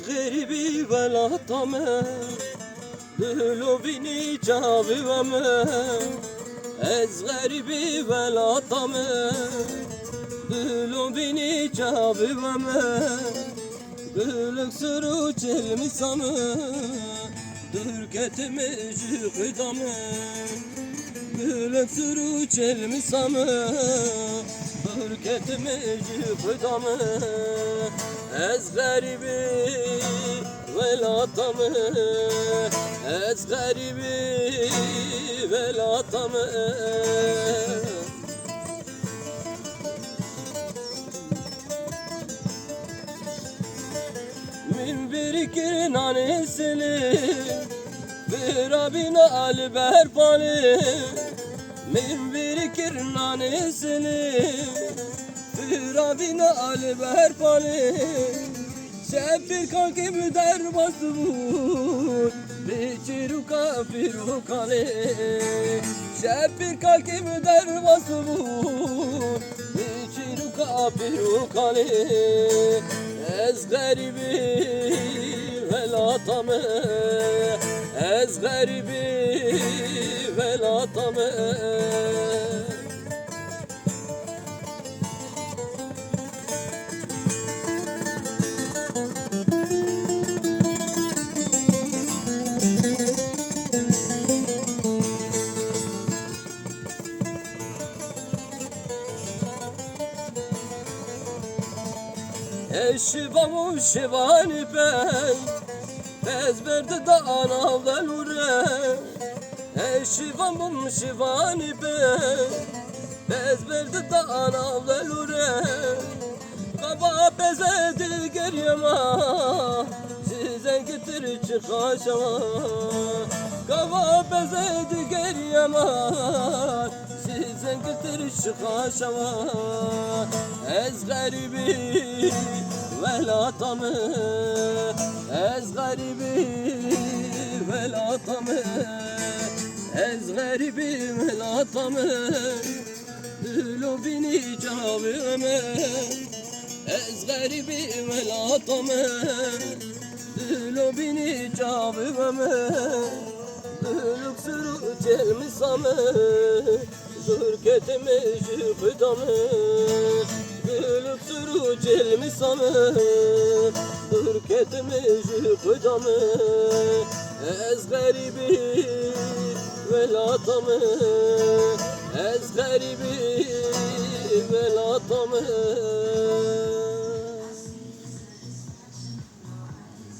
غریبی ولاتامه دلو بینی جاویمه از غریبی ولاتامه دلو بینی جاویمه گلک سرو چلمی سامه درکتime jıkıdamı gülük sürü çelmi samı درکتime jıkıdamı ez garibi velatamı ez garibi velatamı min birikir nanesini bir abine alber pani min birikir nanesini bir abine alber pani şefir kalkim der basmur biçiruka firukane şefir kalkim der basmur biçiruka firukane ez garibi velatamı ez garibi velatamı Eşivam şivani ben ezberde da anavdan ure Eşivam şivani ben ezberde da anavdan ure Kaba bezedi geryema sizden getir çıkaşama Kaba bezedi geryema sizden getir çıkaşama Ez garibi velatamı Ez garibi velatamı Ez garibi velatamı Dilo bini cavime Ez garibi velatamı Dilo bini cavime Dülük sürü çelmi samı Durketime jıkıdamı Gülük sürü çelmi samı Durketime jıkıdamı Ez garibi velatamı Ez garibi velatamı